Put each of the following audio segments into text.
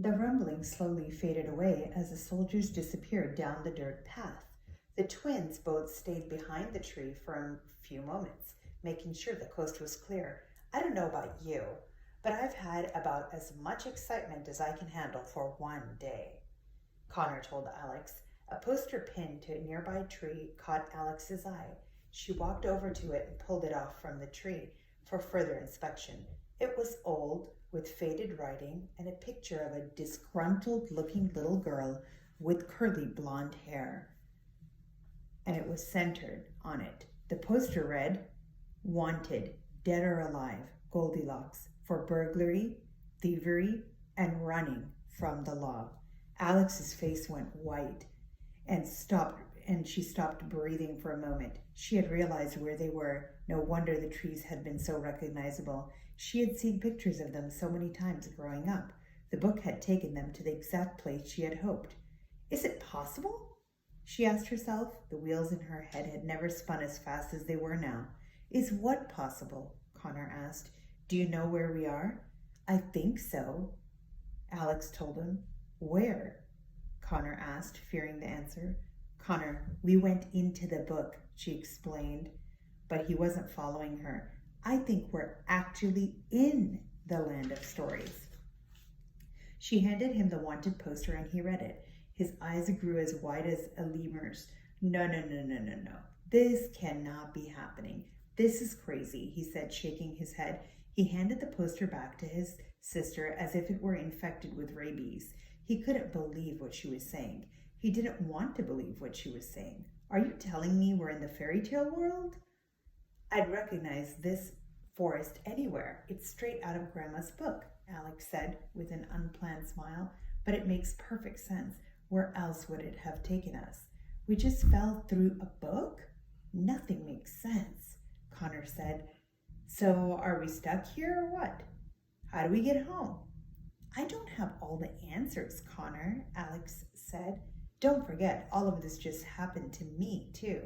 The rumbling slowly faded away as the soldiers disappeared down the dirt path. The twins both stayed behind the tree for a few moments, making sure the coast was clear. I don't know about you, but I've had about as much excitement as I can handle for one day, Connor told Alex. A poster pinned to a nearby tree caught Alex's eye. She walked over to it and pulled it off from the tree for further inspection. It was old, with faded writing and a picture of a disgruntled looking little girl with curly blonde hair. And it was centered on it. The poster read, "Wanted, dead or alive, Goldilocks, for burglary, thievery, and running from the law." Alex's face went white and she stopped breathing for a moment. She had realized where they were. No wonder the trees had been so recognizable. She had seen pictures of them so many times growing up. The book had taken them to the exact place she had hoped. Is it possible? She asked herself. The wheels in her head had never spun as fast as they were now. Is what possible? Connor asked. Do you know where we are? I think so, Alex told him. Where? Connor asked, fearing the answer. Connor, we went into the book, she explained, but he wasn't following her. I think we're actually in the land of stories. She handed him the wanted poster and he read it. His eyes grew as wide as a lemur's. No. This cannot be happening. This is crazy, he said, shaking his head. He handed the poster back to his sister as if it were infected with rabies. He couldn't believe what she was saying. He didn't want to believe what she was saying. Are you telling me we're in the fairy tale world? I'd recognize this forest anywhere. It's straight out of Grandma's book, Alex said with an unplanned smile. But it makes perfect sense. Where else would it have taken us? We just fell through a book? Nothing makes sense, Connor said. So are we stuck here or what? How do we get home? I don't have all the answers, Connor, Alex said. Don't forget, all of this just happened to me, too.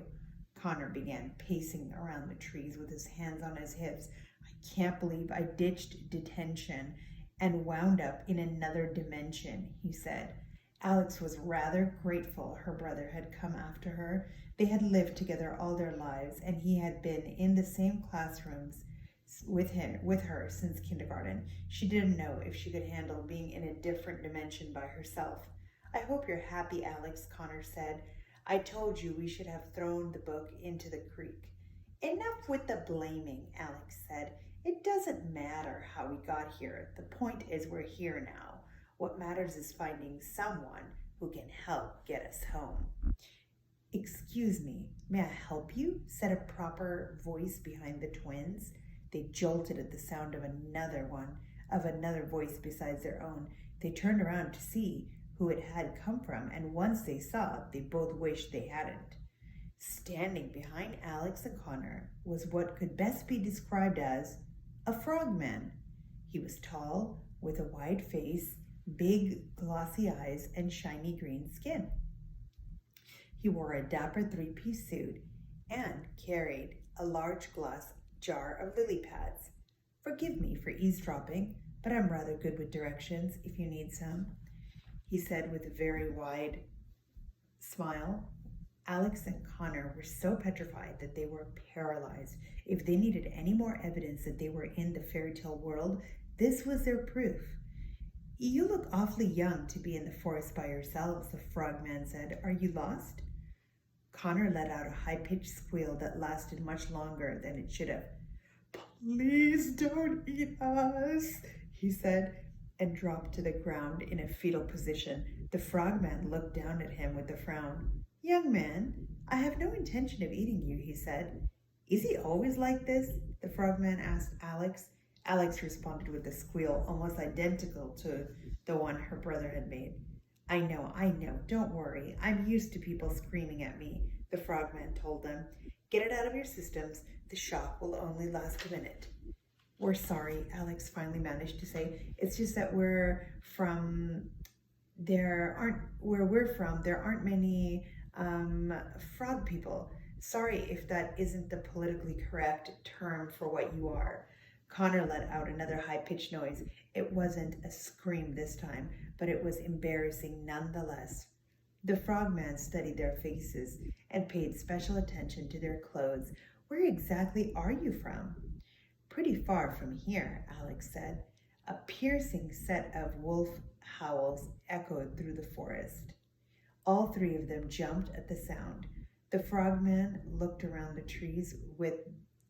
Connor began pacing around the trees with his hands on his hips. I can't believe I ditched detention and wound up in another dimension, he said. Alex was rather grateful her brother had come after her. They had lived together all their lives, and he had been in the same classrooms with her since kindergarten. She didn't know if she could handle being in a different dimension by herself. I hope you're happy, Alex, Connor said. I told you we should have thrown the book into the creek. Enough with the blaming, Alex said. It doesn't matter how we got here. The point is we're here now. What matters is finding someone who can help get us home. Excuse me, may I help you? Said a proper voice behind the twins. They jolted at the sound of another voice besides their own. They turned around to see who it had come from, and once they saw, they both wished they hadn't. Standing behind Alex and Connor was what could best be described as a frogman. He was tall, with a wide face, big glossy eyes, and shiny green skin. He wore a dapper three-piece suit and carried a large glass jar of lily pads. Forgive me for eavesdropping, but I'm rather good with directions if you need some, he said with a very wide smile. Alex and Connor were so petrified that they were paralyzed. If they needed any more evidence that they were in the fairy tale world, this was their proof. You look awfully young to be in the forest by yourselves, the frogman said. Are you lost? Connor let out a high-pitched squeal that lasted much longer than it should have. Please don't eat us, he said, and dropped to the ground in a fetal position. The frogman looked down at him with a frown. Young man, I have no intention of eating you, he said. Is he always like this? The frogman asked Alex. Alex responded with a squeal almost identical to the one her brother had made. I know, don't worry. I'm used to people screaming at me, the frogman told them. Get it out of your systems. The shock will only last a minute. We're sorry, Alex finally managed to say. It's just that where we're from, there aren't many frog people. Sorry if that isn't the politically correct term for what you are. Connor let out another high-pitched noise. It wasn't a scream this time, but it was embarrassing nonetheless. The frogman studied their faces and paid special attention to their clothes. Where exactly are you from? Pretty far from here, Alex said. A piercing set of wolf howls echoed through the forest. All three of them jumped at the sound. The frogman looked around the trees with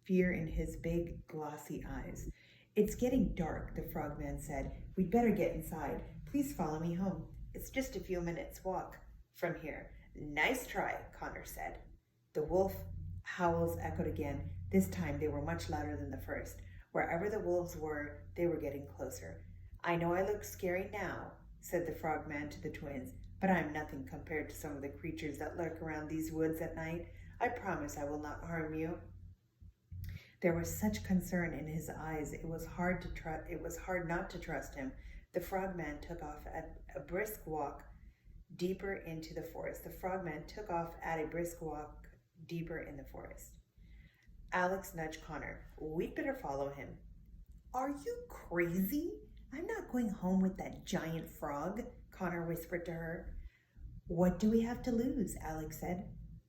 fear in his big, glossy eyes. It's getting dark, the frogman said. We'd better get inside. Please follow me home. It's just a few minutes' walk from here. Nice try, Connor said. The wolf howls echoed again. This time they were much louder than the first. Wherever the wolves were, they were getting closer. I know I look scary now, said the frogman to the twins, but I'm nothing compared to some of the creatures that lurk around these woods at night. I promise I will not harm you. There was such concern in his eyes, it was hard not to trust him. The frogman took off at a brisk walk deeper into the forest. Alex nudged Connor. We'd better follow him. Are you crazy? I'm not going home with that giant frog, Connor whispered to her. What do we have to lose? Alex said.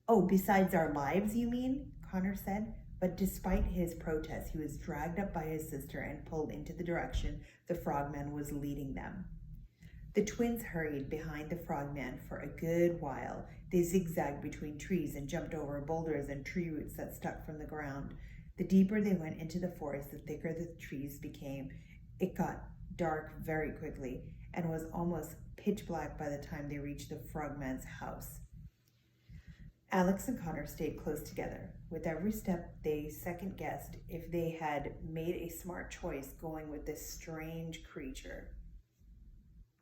Oh, besides our lives, you mean? Connor said. But despite his protest, he was dragged up by his sister and pulled into the direction the frogman was leading them. The twins hurried behind the frogman for a good while. They zigzagged between trees and jumped over boulders and tree roots that stuck from the ground. The deeper they went into the forest, the thicker the trees became. It got dark very quickly and was almost pitch black by the time they reached the frogman's house. Alex and Connor stayed close together. With every step, they second-guessed if they had made a smart choice going with this strange creature.